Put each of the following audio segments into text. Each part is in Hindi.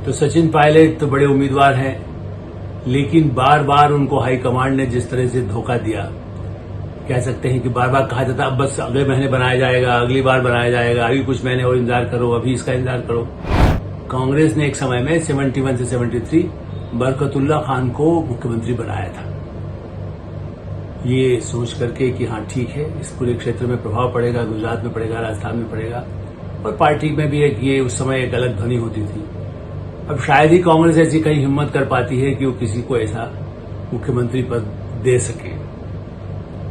तो सचिन पायलट तो बड़े उम्मीदवार हैं, लेकिन बार बार उनको हाईकमांड ने जिस तरह से धोखा दिया, कह सकते हैं कि बार बार कहा जाता अब बस अगले महीने बनाया जाएगा, अगली बार बनाया जाएगा, अभी कुछ महीने और इंतजार करो, अभी इसका इंतजार करो। कांग्रेस ने एक समय में 71 से 73 बरकतुल्ला खान को मुख्यमंत्री बनाया था, ये सोच करके कि हाँ ठीक है, इस पूरे क्षेत्र में प्रभाव पड़ेगा, गुजरात में पड़ेगा, राजस्थान में पड़ेगा, और पार्टी में भी एक ये उस समय एक अलग ध्वनि होती थी। अब शायद ही कांग्रेस ऐसी कहीं हिम्मत कर पाती है कि वो किसी को ऐसा मुख्यमंत्री पद दे सके।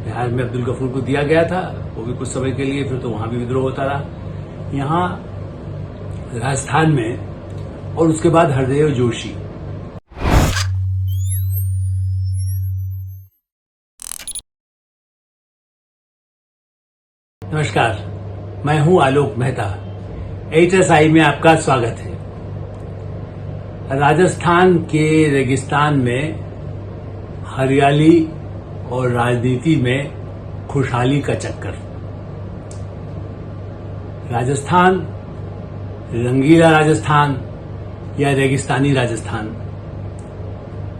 बिहार में अब्दुल गफूर को दिया गया था, वो भी कुछ समय के लिए, फिर तो वहां भी विद्रोह होता रहा। यहां राजस्थान में और उसके बाद हरदेव जोशी। नमस्कार, मैं हूं आलोक मेहता। HSI में आपका स्वागत है। राजस्थान के रेगिस्तान में हरियाली और राजनीति में खुशहाली का चक्कर। राजस्थान, रंगीला राजस्थान या रेगिस्तानी राजस्थान।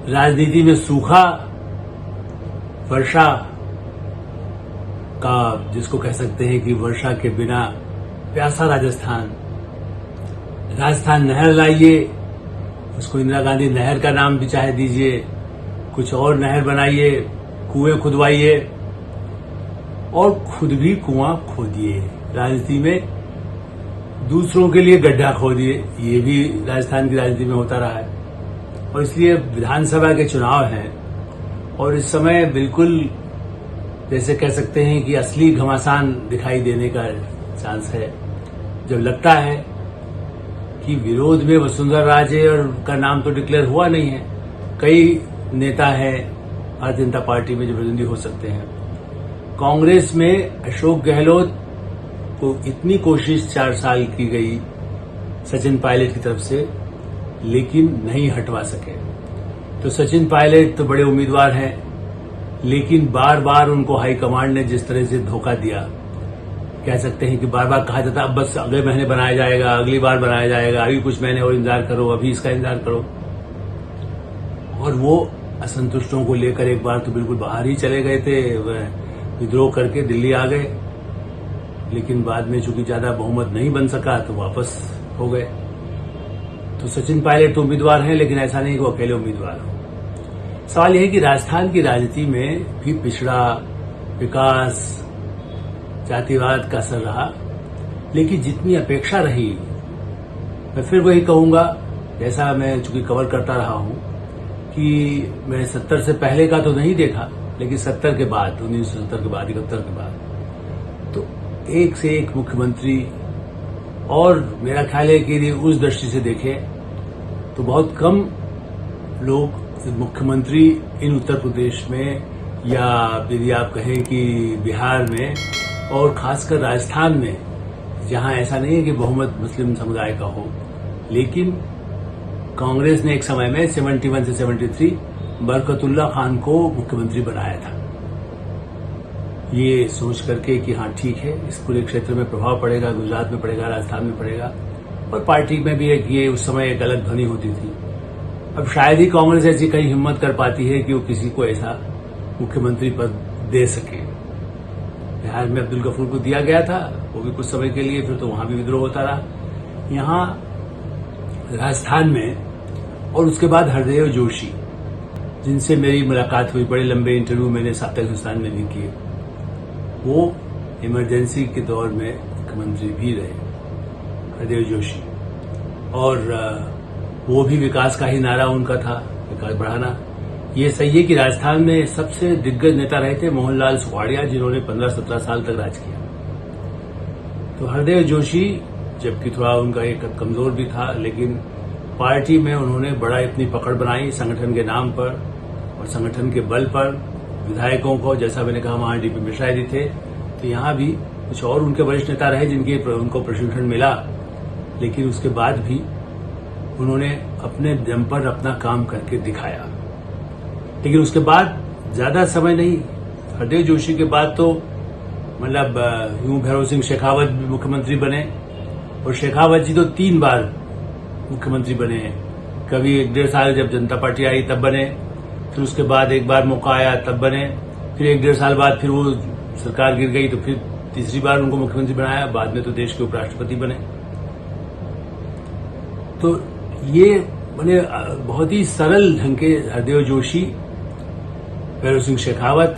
राजनीति में सूखा, वर्षा का, जिसको कह सकते हैं कि वर्षा के बिना प्यासा राजस्थान। राजस्थान नहर लाइए, उसको इंदिरा गांधी नहर का नाम भी चाहे दीजिए, कुछ और नहर बनाइए, कुएं खुदवाइए और खुद भी कुआं खोदिए। राजनीति में दूसरों के लिए गड्ढा खोदिए, ये भी राजस्थान की राजनीति में होता रहा है। और इसलिए विधानसभा के चुनाव हैं और इस समय बिल्कुल जैसे कह सकते हैं कि असली घमासान दिखाई देने का चांस है, जब लगता है कि विरोध में वसुंधरा राजे और का नाम तो डिक्लेयर हुआ नहीं है। कई नेता हैं भारतीय जनता पार्टी में जो प्रतिनिधि हो सकते हैं। कांग्रेस में अशोक गहलोत को इतनी कोशिश 4 साल की गई सचिन पायलट की तरफ से, लेकिन नहीं हटवा सके। तो सचिन पायलट तो बड़े उम्मीदवार हैं, लेकिन बार बार उनको हाईकमांड ने जिस तरह से धोखा दिया, कह सकते हैं कि बार बार कहा जाता अब बस अगले महीने बनाया जाएगा, अगली बार बनाया जाएगा, अभी कुछ महीने और इंतजार करो, अभी इसका इंतजार करो। और वो असंतुष्टों को लेकर एक बार तो बिल्कुल बाहर ही चले गए थे, विद्रोह करके दिल्ली आ गए, लेकिन बाद में चूंकि ज्यादा बहुमत नहीं बन सका तो वापस हो गए। तो सचिन पायलट तो उम्मीदवार हैं, लेकिन ऐसा नहीं कि वो अकेले उम्मीदवार हो। सवाल यह है कि राजस्थान की राजनीति में भी पिछड़ा, विकास, जातिवाद का असर रहा, लेकिन जितनी अपेक्षा रही, मैं फिर वही कहूंगा, जैसा मैं चूंकि कवर करता रहा हूं कि मैं 70 से पहले का तो नहीं देखा, लेकिन 70 के बाद, 1970 के बाद, 71 के बाद तो एक से एक मुख्यमंत्री, और मेरा ख्याल है कि उस दृष्टि से देखें तो बहुत कम लोग मुख्यमंत्री इन उत्तर प्रदेश में, या यदि आप कहें कि बिहार में, और खासकर राजस्थान में, जहां ऐसा नहीं है कि बहुमत मुस्लिम समुदाय का हो, लेकिन कांग्रेस ने एक समय में 71 से 73 बरकतुल्ला खान को मुख्यमंत्री बनाया था, ये सोच करके कि हाँ ठीक है, इस पूरे क्षेत्र में प्रभाव पड़ेगा, गुजरात में पड़ेगा, राजस्थान में पड़ेगा, और पार्टी में भी एक ये उस समय एक अलग ध्वनि होती थी। अब शायद ही कांग्रेस ऐसी कहीं हिम्मत कर पाती है कि वो किसी को ऐसा मुख्यमंत्री पद दे सके। बिहार में अब्दुल गफूर को दिया गया था, वो भी कुछ समय के लिए, फिर तो वहां भी विद्रोह होता रहा। यहां राजस्थान में और उसके बाद हरदेव जोशी, जिनसे मेरी मुलाकात हुई, बड़े लंबे इंटरव्यू मैंने साप्ताहिक हिंदुस्तान में भी किए, वो इमरजेंसी के दौर में मुख्यमंत्री भी रहे, हरदेव जोशी। और वो भी विकास का ही नारा उनका था, विकास बढ़ाना। ये सही है कि राजस्थान में सबसे दिग्गज नेता रहे थे मोहनलाल सुखाड़िया, जिन्होंने 15-17 साल तक राज किया। तो हरदेव जोशी, जबकि थोड़ा उनका एक कमजोर भी था, लेकिन पार्टी में उन्होंने बड़ा अपनी पकड़ बनाई संगठन के नाम पर और संगठन के बल पर। विधायकों को, जैसा मैंने कहा, वहां DP मिश्रा जी थे, तो यहां भी कुछ और उनके वरिष्ठ नेता रहे जिनके उनको प्रशिक्षण मिला, लेकिन उसके बाद भी उन्होंने अपने दम पर अपना काम करके दिखाया। लेकिन उसके बाद ज्यादा समय नहीं, हरदेव जोशी के बाद तो मतलब यूं भैरव सिंह शेखावत भी मुख्यमंत्री बने, और शेखावत जी तो 3 बार मुख्यमंत्री बने, कभी 1-1.5 साल जब जनता पार्टी आई तब बने, फिर उसके बाद एक बार मौका आया तब बने, फिर 1-1.5 साल बाद फिर वो सरकार गिर गई तो फिर तीसरी बार उनको मुख्यमंत्री बनाया, बाद में तो देश के उपराष्ट्रपति बने। तो ये मैंने बहुत ही सरल ढंग के हरदेव जोशी, भैरव सिंह शेखावत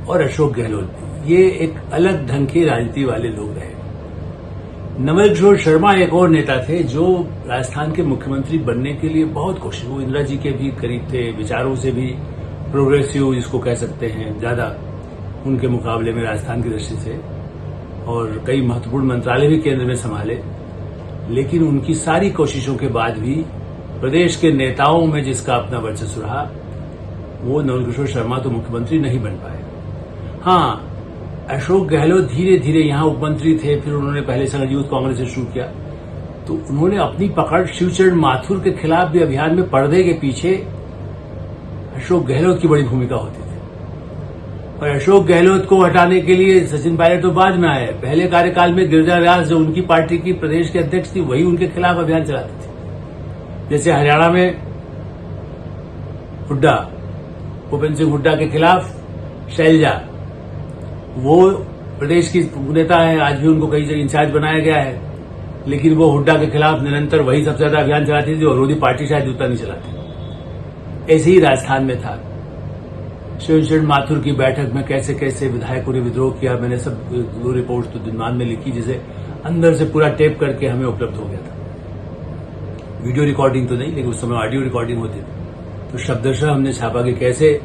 और अशोक गहलोत, ये एक अलग ढंग के राजनीति वाले लोग रहे। नवल किशोर शर्मा एक और नेता थे जो राजस्थान के मुख्यमंत्री बनने के लिए बहुत कोशिश, वो इंदिरा जी के भी करीब थे, विचारों से भी प्रोग्रेसिव जिसको कह सकते हैं, ज्यादा उनके मुकाबले में राजस्थान की दृष्टि से, और कई महत्वपूर्ण मंत्रालय भी केंद्र में संभाले। लेकिन उनकी सारी कोशिशों के बाद भी प्रदेश के नेताओं में जिसका अपना वर्चस्व रहा, वो नवल किशोर शर्मा तो मुख्यमंत्री नहीं बन पाए। हाँ, अशोक गहलोत धीरे धीरे यहां उपमंत्री थे, फिर उन्होंने पहले संघ यूथ कांग्रेस से शुरू किया, तो उन्होंने अपनी पकड़ शिवचरण माथुर के खिलाफ भी अभियान में पर्दे के पीछे अशोक गहलोत की बड़ी भूमिका होती थी। और अशोक गहलोत को हटाने के लिए सचिन पायलट तो बाद में आए, पहले कार्यकाल में गिरिजा व्यास जो उनकी पार्टी की प्रदेश के अध्यक्ष थी, वही उनके खिलाफ अभियान चलाती थी। जैसे हरियाणा में हुड्डा, भूपेंद्र सिंह हुड्डा के खिलाफ शैलजा, वो प्रदेश की नेता है, आज भी उनको कई जगह इंचार्ज बनाया गया है, लेकिन वो हुड्डा के खिलाफ निरंतर वही सबसे ज्यादा अभियान चलाती थी और विरोधी पार्टी शायद उतना नहीं चलाती। ऐसे ही राजस्थान में था। शिवचरण माथुर की बैठक में कैसे कैसे विधायकों ने विद्रोह किया, मैंने सब 2 रिपोर्ट तो दिनमान में लिखी, जिसे अंदर से पूरा टेप करके हमें उपलब्ध हो गया था। वीडियो रिकॉर्डिंग तो नहीं, लेकिन उस समय ऑडियो रिकॉर्डिंग होती थी। तो शब्दशः हमने छापा कि कैसे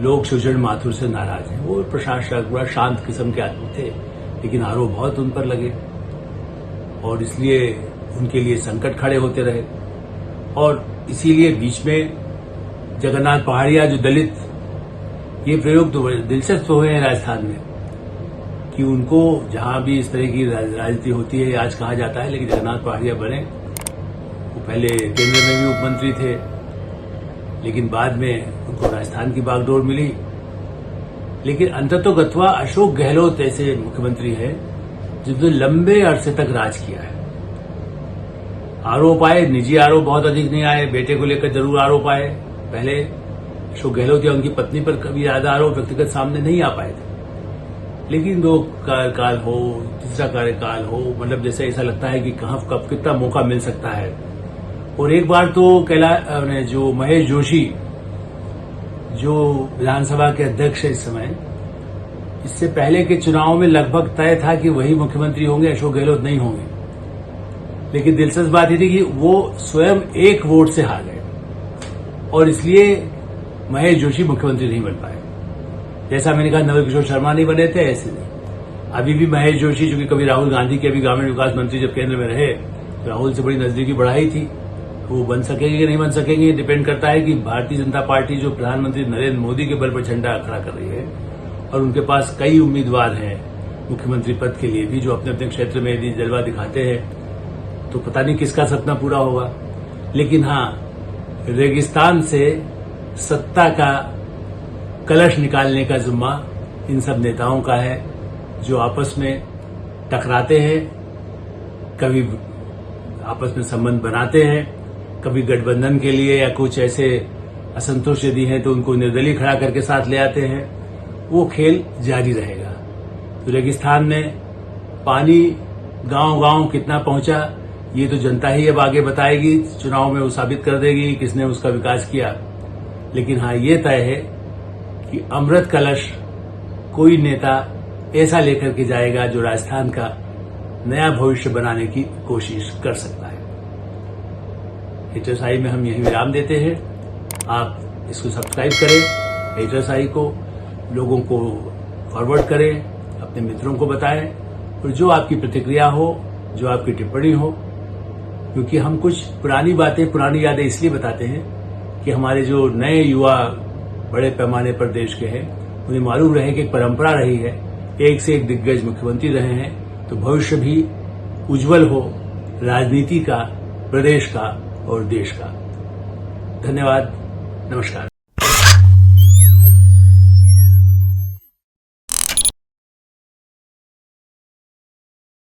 लोग शिवचरण माथुर से नाराज हैं। वो प्रशासक बड़ा शांत किस्म के आदमी थे, लेकिन आरोप बहुत उन पर लगे और इसलिए उनके लिए संकट खड़े होते रहे। और इसीलिए बीच में जगन्नाथ पहाड़िया जो दलित, ये प्रयोग तो दिलचस्प हुए हैं राजस्थान में कि उनको जहां भी इस तरह की राजनीति होती है, आज कहा जाता है, लेकिन जगन्नाथ पहाड़िया बने, वो पहले केंद्र में भी मुख्यमंत्री थे, लेकिन बाद में उनको राजस्थान की बागडोर मिली। लेकिन अंततोगत्वा अशोक गहलोत ऐसे मुख्यमंत्री हैं जिन्होंने लंबे अरसे तक राज किया है। आरोप आए, निजी आरोप बहुत अधिक नहीं आए, बेटे को लेकर जरूर आरोप आए। पहले अशोक गहलोत या उनकी पत्नी पर कभी ज्यादा आरोप व्यक्तिगत सामने नहीं आ पाए थे, लेकिन 2 कार्यकाल हो, तीसरा कार्यकाल हो, मतलब जैसे ऐसा लगता है कि कहां कब कितना मौका मिल सकता है। और एक बार तो जो महेश जोशी, जो विधानसभा के अध्यक्ष है इस समय, इससे पहले के चुनाव में लगभग तय था कि वही मुख्यमंत्री होंगे, अशोक गहलोत नहीं होंगे। लेकिन दिलचस्प बात यह थी कि वो स्वयं 1 वोट से हार गए और इसलिए महेश जोशी मुख्यमंत्री नहीं बन पाए। जैसा मैंने कहा नवल किशोर शर्मा नहीं बने थे, ऐसे नहीं। अभी भी महेश जोशी, जो कि कभी राहुल गांधी के भी ग्रामीण विकास मंत्री जब केंद्र में रहे, तो राहुल से बड़ी नजदीकी बढ़ाई थी, वो बन सकेंगे कि नहीं बन सकेंगे, डिपेंड करता है कि भारतीय जनता पार्टी जो प्रधानमंत्री नरेंद्र मोदी के बल पर झंडा खड़ा कर रही है, और उनके पास कई उम्मीदवार हैं मुख्यमंत्री पद के लिए भी, जो अपने अपने क्षेत्र में यदि जलवा दिखाते हैं, तो पता नहीं किसका सपना पूरा होगा। लेकिन हाँ, रेगिस्तान से सत्ता का कलश निकालने का जिम्मा इन सब नेताओं का है, जो आपस में टकराते हैं, कभी आपस में संबंध बनाते हैं, कभी गठबंधन के लिए या कुछ ऐसे असंतोष यदि है तो उनको निर्दलीय खड़ा करके साथ ले आते हैं। वो खेल जारी रहेगा। तो रेगिस्तान में पानी गांव-गांव कितना पहुंचा, ये तो जनता ही अब आगे बताएगी, चुनाव में वो साबित कर देगी किसने उसका विकास किया। लेकिन हाँ, ये तय है कि अमृत कलश कोई नेता ऐसा लेकर के जाएगा जो राजस्थान का नया भविष्य बनाने की कोशिश कर सकता है। हिटलर्स आई में हम यही विराम देते हैं। आप इसको सब्सक्राइब करें, हिटलर्स आई को लोगों को फॉरवर्ड करें, अपने मित्रों को बताएं, और जो आपकी प्रतिक्रिया हो, जो आपकी टिप्पणी हो, क्योंकि हम कुछ पुरानी बातें, पुरानी यादें इसलिए बताते हैं कि हमारे जो नए युवा बड़े पैमाने पर देश के हैं, उन्हें मालूम रहे कि एक परंपरा रही है, एक से एक दिग्गज मुख्यमंत्री रहे हैं, तो भविष्य भी उज्जवल हो राजनीति का, प्रदेश का और देश का। धन्यवाद, नमस्कार।